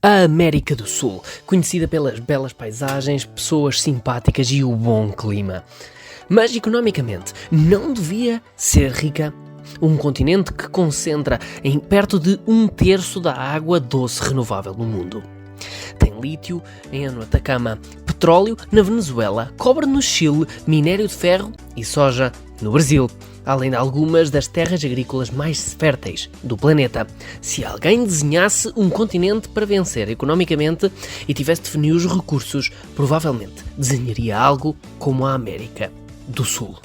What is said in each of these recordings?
A América do Sul, conhecida pelas belas paisagens, pessoas simpáticas e o bom clima. Mas economicamente, não devia ser rica. Um continente que concentra em perto de 1/3 da água doce renovável no mundo. Tem lítio no Atacama, petróleo na Venezuela, cobre no Chile, minério de ferro e soja no Brasil, além de algumas das terras agrícolas mais férteis do planeta. Se alguém desenhasse um continente para vencer economicamente e tivesse de definir os recursos, provavelmente desenharia algo como a América do Sul.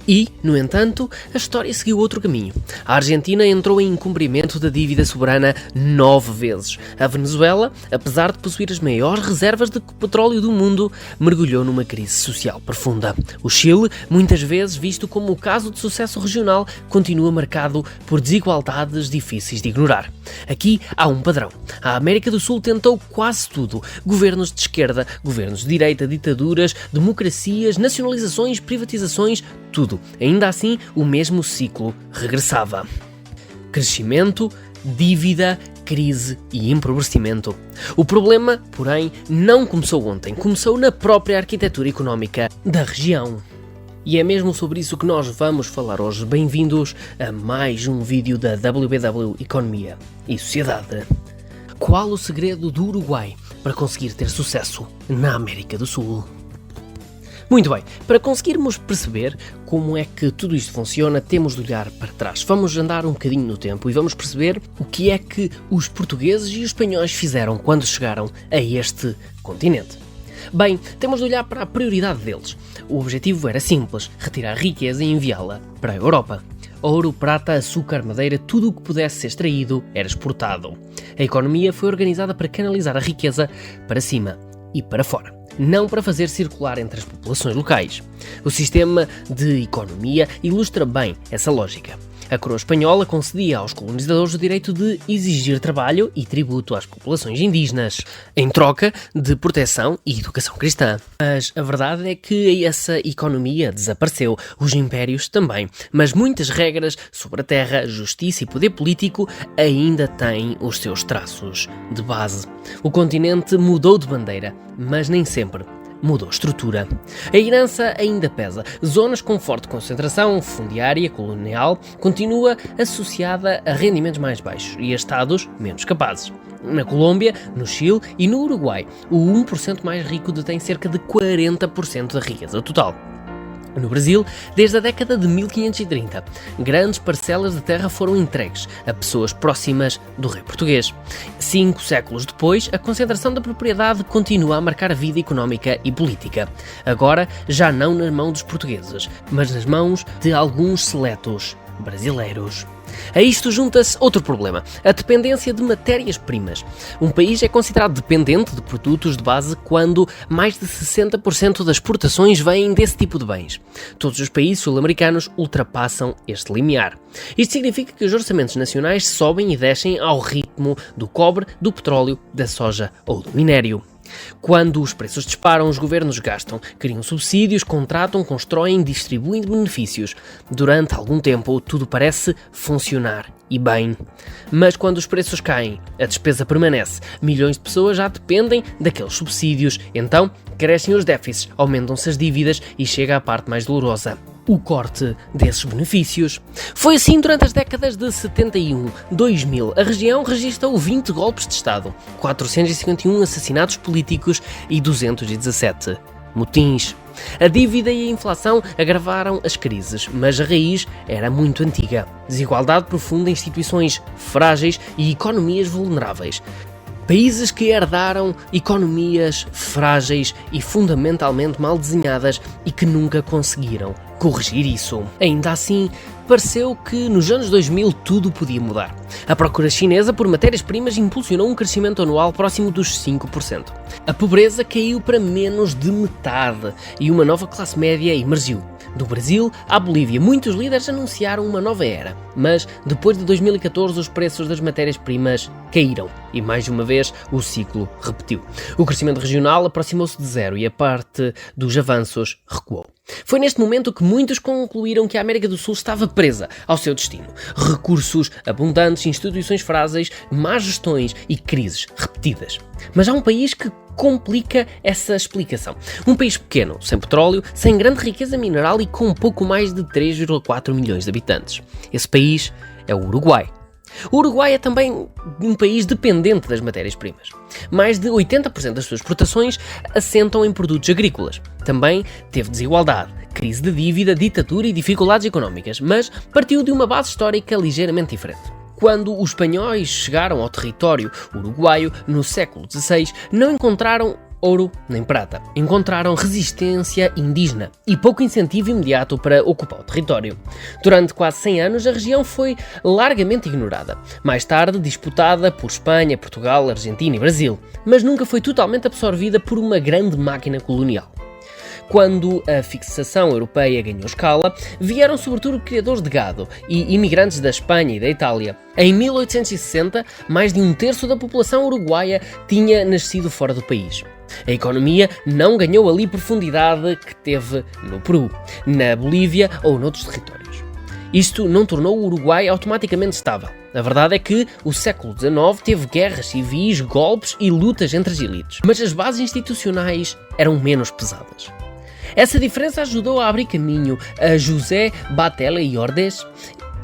E, no entanto, a história seguiu outro caminho. A Argentina entrou em incumprimento da dívida soberana 9 vezes. A Venezuela, apesar de possuir as maiores reservas de petróleo do mundo, mergulhou numa crise social profunda. O Chile, muitas vezes visto como o caso de sucesso regional, continua marcado por desigualdades difíceis de ignorar. Aqui há um padrão. A América do Sul tentou quase tudo. Governos de esquerda, governos de direita, ditaduras, democracias, nacionalizações, privatizações, tudo. Ainda assim, o mesmo ciclo regressava. Crescimento, dívida, crise e empobrecimento. O problema, porém, não começou ontem, começou na própria arquitetura económica da região. E é mesmo sobre isso que nós vamos falar hoje. Bem-vindos a mais um vídeo da WBW Economia e Sociedade. Qual o segredo do Uruguai para conseguir ter sucesso na América do Sul? Muito bem, para conseguirmos perceber como é que tudo isto funciona, temos de olhar para trás. Vamos andar um bocadinho no tempo e vamos perceber o que é que os portugueses e os espanhóis fizeram quando chegaram a este continente. Bem, temos de olhar para a prioridade deles. O objetivo era simples, retirar riqueza e enviá-la para a Europa. Ouro, prata, açúcar, madeira, tudo o que pudesse ser extraído era exportado. A economia foi organizada para canalizar a riqueza para cima e para fora, não para fazer circular entre as populações locais. O sistema de economia ilustra bem essa lógica. A coroa espanhola concedia aos colonizadores o direito de exigir trabalho e tributo às populações indígenas, em troca de proteção e educação cristã. Mas a verdade é que essa economia desapareceu, os impérios também, mas muitas regras sobre a terra, justiça e poder político ainda têm os seus traços de base. O continente mudou de bandeira, mas nem sempre mudou a estrutura. A herança ainda pesa. Zonas com forte concentração fundiária colonial continua associada a rendimentos mais baixos e a estados menos capazes. Na Colômbia, no Chile e no Uruguai, o 1% mais rico detém cerca de 40% da riqueza total. No Brasil, desde a década de 1530, grandes parcelas de terra foram entregues a pessoas próximas do rei português. 5 séculos depois, a concentração da propriedade continua a marcar a vida económica e política. Agora, já não na mão dos portugueses, mas nas mãos de alguns seletos brasileiros. A isto junta-se outro problema, a dependência de matérias-primas. Um país é considerado dependente de produtos de base quando mais de 60% das exportações vêm desse tipo de bens. Todos os países sul-americanos ultrapassam este limiar. Isto significa que os orçamentos nacionais sobem e descem ao ritmo do cobre, do petróleo, da soja ou do minério. Quando os preços disparam, os governos gastam, criam subsídios, contratam, constroem, distribuem benefícios. Durante algum tempo, tudo parece funcionar e bem. Mas quando os preços caem, a despesa permanece. Milhões de pessoas já dependem daqueles subsídios. Então, crescem os déficits, aumentam-se as dívidas e chega à parte mais dolorosa: o corte desses benefícios. Foi assim durante as décadas de 71, 2000. A região registrou 20 golpes de Estado, 451 assassinatos políticos e 217 motins. A dívida e a inflação agravaram as crises, mas a raiz era muito antiga. Desigualdade profunda, instituições frágeis e economias vulneráveis. Países que herdaram economias frágeis e fundamentalmente mal desenhadas e que nunca conseguiram corrigir isso. Ainda assim, pareceu que nos anos 2000 tudo podia mudar. A procura chinesa por matérias-primas impulsionou um crescimento anual próximo dos 5%. A pobreza caiu para menos de metade e uma nova classe média emergiu. Do Brasil à Bolívia, muitos líderes anunciaram uma nova era, mas depois de 2014 os preços das matérias-primas caíram e mais uma vez o ciclo repetiu. O crescimento regional aproximou-se de zero e a parte dos avanços recuou. Foi neste momento que muitos concluíram que a América do Sul estava presa ao seu destino. Recursos abundantes, instituições frágeis, más gestões e crises repetidas. Mas há um país que complica essa explicação. Um país pequeno, sem petróleo, sem grande riqueza mineral e com pouco mais de 3,4 milhões de habitantes. Esse país é o Uruguai. O Uruguai é também um país dependente das matérias-primas. Mais de 80% das suas exportações assentam em produtos agrícolas. Também teve desigualdade, crise de dívida, ditadura e dificuldades económicas, mas partiu de uma base histórica ligeiramente diferente. Quando os espanhóis chegaram ao território uruguaio no século XVI, não encontraram ouro nem prata. Encontraram resistência indígena e pouco incentivo imediato para ocupar o território. Durante quase 100 anos, a região foi largamente ignorada. Mais tarde, disputada por Espanha, Portugal, Argentina e Brasil, mas nunca foi totalmente absorvida por uma grande máquina colonial. Quando a fixação europeia ganhou escala, vieram sobretudo criadores de gado e imigrantes da Espanha e da Itália. Em 1860, mais de um terço da população uruguaia tinha nascido fora do país. A economia não ganhou ali profundidade que teve no Peru, na Bolívia ou noutros territórios. Isto não tornou o Uruguai automaticamente estável. A verdade é que o século XIX teve guerras civis, golpes e lutas entre as elites, mas as bases institucionais eram menos pesadas. Essa diferença ajudou a abrir caminho a José Batlle e Ordaz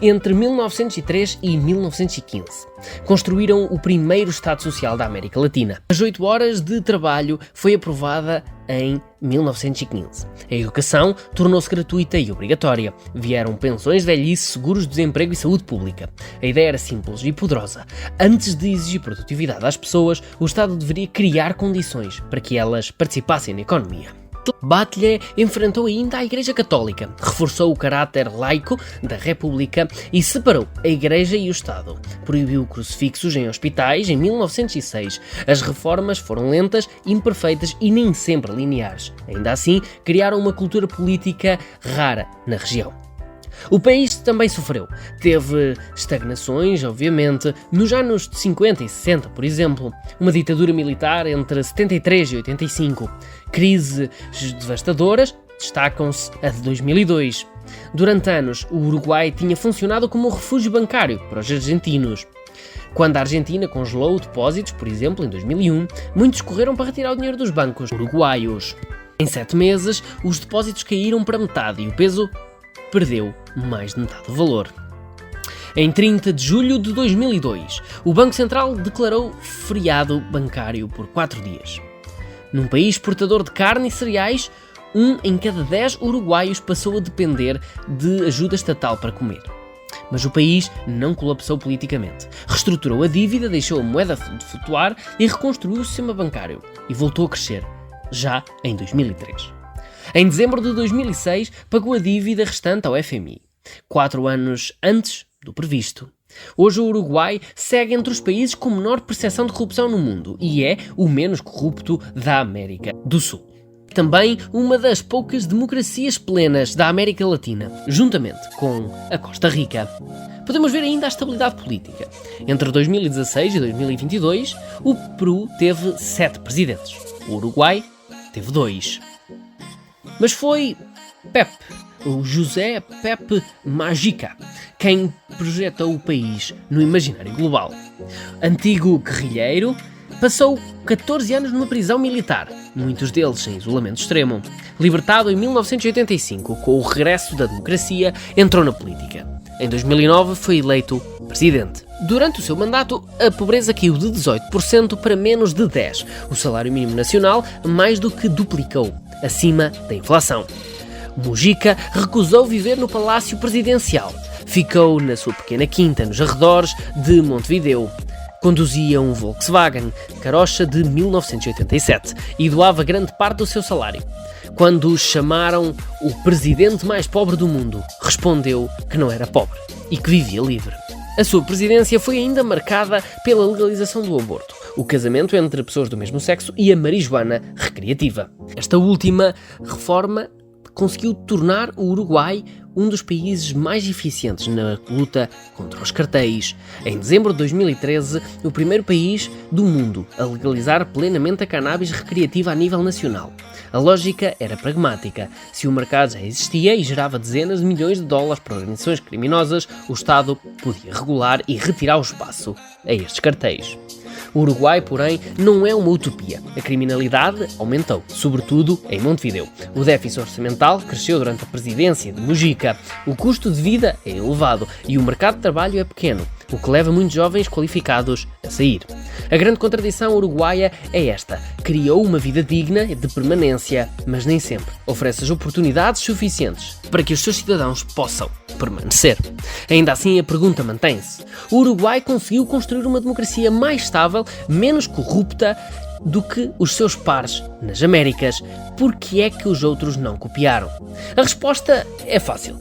entre 1903 e 1915. Construíram o primeiro Estado Social da América Latina. As 8 horas de trabalho foi aprovada em 1915. A educação tornou-se gratuita e obrigatória. Vieram pensões de velhice, seguros de desemprego e saúde pública. A ideia era simples e poderosa. Antes de exigir produtividade às pessoas, o Estado deveria criar condições para que elas participassem na economia. Batlle enfrentou ainda a Igreja Católica, reforçou o caráter laico da República e separou a Igreja e o Estado. Proibiu crucifixos em hospitais em 1906. As reformas foram lentas, imperfeitas e nem sempre lineares. Ainda assim, criaram uma cultura política rara na região. O país também sofreu. Teve estagnações, obviamente, nos anos de 50 e 60, por exemplo. Uma ditadura militar entre 73 e 85. Crises devastadoras, destacam-se a de 2002. Durante anos, o Uruguai tinha funcionado como um refúgio bancário para os argentinos. Quando a Argentina congelou depósitos, por exemplo, em 2001, muitos correram para retirar o dinheiro dos bancos uruguaios. Em 7 meses, os depósitos caíram para metade e o peso perdeu mais de metade do valor. Em 30 de julho de 2002, o Banco Central declarou feriado bancário por 4 dias. Num país exportador de carne e cereais, 1 em cada 10 uruguaios passou a depender de ajuda estatal para comer. Mas o país não colapsou politicamente. Reestruturou a dívida, deixou a moeda de flutuar e reconstruiu o sistema bancário. E voltou a crescer, já em 2003. Em dezembro de 2006, pagou a dívida restante ao FMI, 4 anos antes do previsto. Hoje o Uruguai segue entre os países com menor percepção de corrupção no mundo e é o menos corrupto da América do Sul. Também uma das poucas democracias plenas da América Latina, juntamente com a Costa Rica. Podemos ver ainda a estabilidade política. Entre 2016 e 2022, o Peru teve 7 presidentes. O Uruguai teve 2. Mas foi o José Pepe Mujica, quem projetou o país no imaginário global. Antigo guerrilheiro, passou 14 anos numa prisão militar, muitos deles em isolamento extremo. Libertado em 1985, com o regresso da democracia, entrou na política. Em 2009 foi eleito presidente. Durante o seu mandato, a pobreza caiu de 18% para menos de 10%. O salário mínimo nacional mais do que duplicou, acima da inflação. Mujica recusou viver no palácio presidencial. Ficou na sua pequena quinta nos arredores de Montevideo. Conduzia um Volkswagen Carocha de 1987 e doava grande parte do seu salário. Quando o chamaram o presidente mais pobre do mundo, respondeu que não era pobre e que vivia livre. A sua presidência foi ainda marcada pela legalização do aborto, o casamento entre pessoas do mesmo sexo e a marijuana recreativa. Esta última reforma conseguiu tornar o Uruguai um dos países mais eficientes na luta contra os cartéis. Em dezembro de 2013, o primeiro país do mundo a legalizar plenamente a cannabis recreativa a nível nacional. A lógica era pragmática. Se o mercado já existia e gerava dezenas de milhões de dólares para organizações criminosas, o Estado podia regular e retirar o espaço a estes cartéis. O Uruguai, porém, não é uma utopia. A criminalidade aumentou, sobretudo em Montevideo. O déficit orçamental cresceu durante a presidência de Mujica. O custo de vida é elevado e o mercado de trabalho é pequeno, o que leva muitos jovens qualificados a sair. A grande contradição uruguaia é esta. Criou uma vida digna de permanência, mas nem sempre oferece as oportunidades suficientes para que os seus cidadãos possam permanecer. Ainda assim, a pergunta mantém-se. O Uruguai conseguiu construir uma democracia mais estável, menos corrupta do que os seus pares nas Américas. Por que é que os outros não copiaram? A resposta é fácil.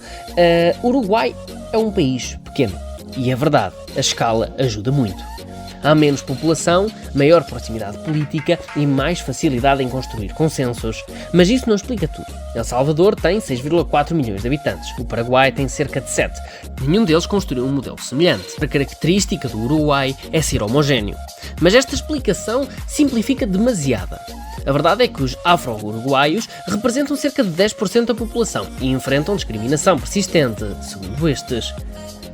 O Uruguai é um país pequeno. E é verdade, a escala ajuda muito. Há menos população, maior proximidade política e mais facilidade em construir consensos. Mas isso não explica tudo. El Salvador tem 6,4 milhões de habitantes. O Paraguai tem cerca de 7. Nenhum deles construiu um modelo semelhante. A característica do Uruguai é ser homogéneo. Mas esta explicação simplifica demasiado. A verdade é que os afro-uruguaios representam cerca de 10% da população e enfrentam discriminação persistente, segundo estes.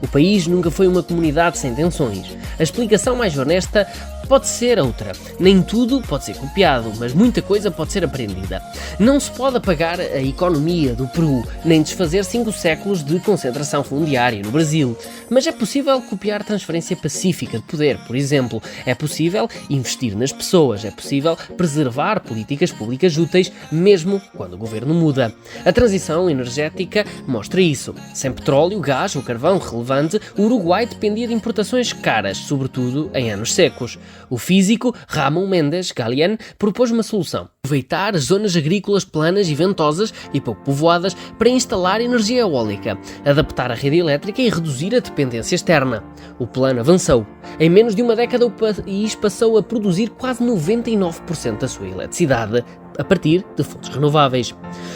O país nunca foi uma comunidade sem tensões. A explicação mais honesta pode ser outra. Nem tudo pode ser copiado, mas muita coisa pode ser aprendida. Não se pode apagar a economia do Peru, nem desfazer 5 séculos de concentração fundiária no Brasil. Mas é possível copiar transferência pacífica de poder, por exemplo. É possível investir nas pessoas. É possível preservar políticas públicas úteis, mesmo quando o governo muda. A transição energética mostra isso. Sem petróleo, gás ou carvão relevante, o Uruguai dependia de importações caras, sobretudo em anos secos. O físico Ramon Mendes Gallián propôs uma solução: aproveitar as zonas agrícolas planas e ventosas e pouco povoadas para instalar energia eólica, adaptar a rede elétrica e reduzir a dependência externa. O plano avançou. Em menos de uma década, o país passou a produzir quase 99% da sua eletricidade a partir de fontes renováveis.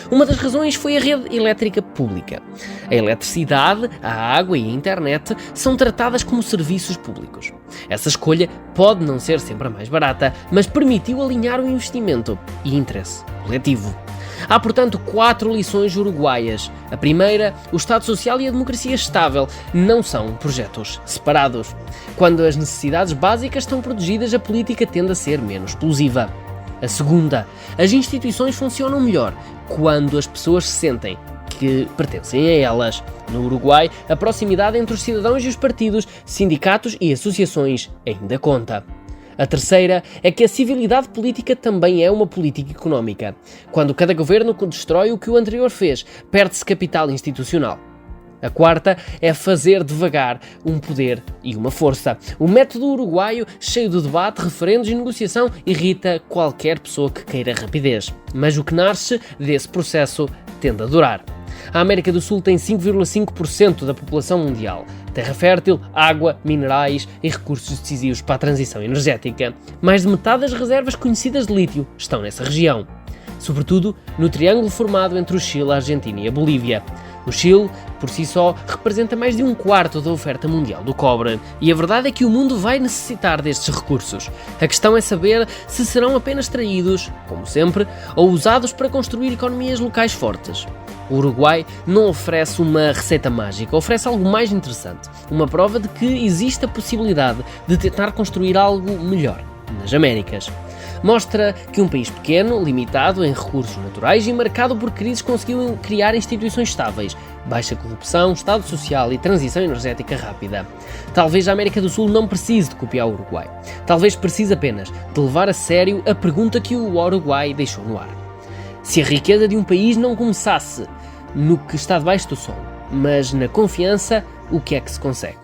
Uma das razões foi a rede elétrica pública. A eletricidade, a água e a internet são tratadas como serviços públicos. Essa escolha pode não ser sempre a mais barata, mas permitiu alinhar o investimento e interesse coletivo. Há, portanto, 4 lições uruguaias. A primeira, o Estado Social e a democracia estável não são projetos separados. Quando as necessidades básicas estão protegidas, a política tende a ser menos explosiva. A segunda, as instituições funcionam melhor quando as pessoas sentem que pertencem a elas. No Uruguai, a proximidade entre os cidadãos e os partidos, sindicatos e associações ainda conta. A terceira é que a civilidade política também é uma política económica. Quando cada governo destrói o que o anterior fez, perde-se capital institucional. A quarta é fazer devagar um poder e uma força. O método uruguaio, cheio de debate, referendos e negociação, irrita qualquer pessoa que queira rapidez. Mas o que nasce desse processo tende a durar. A América do Sul tem 5,5% da população mundial. Terra fértil, água, minerais e recursos decisivos para a transição energética. Mais de metade das reservas conhecidas de lítio estão nessa região. Sobretudo no triângulo formado entre o Chile, a Argentina e a Bolívia. O Chile, por si só, representa mais de 1/4 da oferta mundial do cobre. E a verdade é que o mundo vai necessitar destes recursos. A questão é saber se serão apenas extraídos, como sempre, ou usados para construir economias locais fortes. O Uruguai não oferece uma receita mágica, oferece algo mais interessante. Uma prova de que existe a possibilidade de tentar construir algo melhor nas Américas. Mostra que um país pequeno, limitado em recursos naturais e marcado por crises conseguiu criar instituições estáveis, baixa corrupção, Estado social e transição energética rápida. Talvez a América do Sul não precise de copiar o Uruguai. Talvez precise apenas de levar a sério a pergunta que o Uruguai deixou no ar. Se a riqueza de um país não começasse no que está debaixo do solo, mas na confiança, o que é que se consegue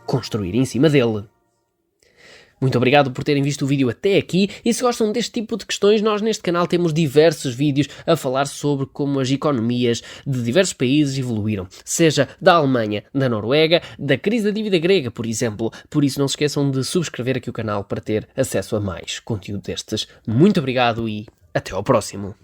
construir em cima dele? Muito obrigado por terem visto o vídeo até aqui e se gostam deste tipo de questões, nós neste canal temos diversos vídeos a falar sobre como as economias de diversos países evoluíram, seja da Alemanha, da Noruega, da crise da dívida grega, por exemplo. Por isso não se esqueçam de subscrever aqui o canal para ter acesso a mais conteúdo destes. Muito obrigado e até ao próximo.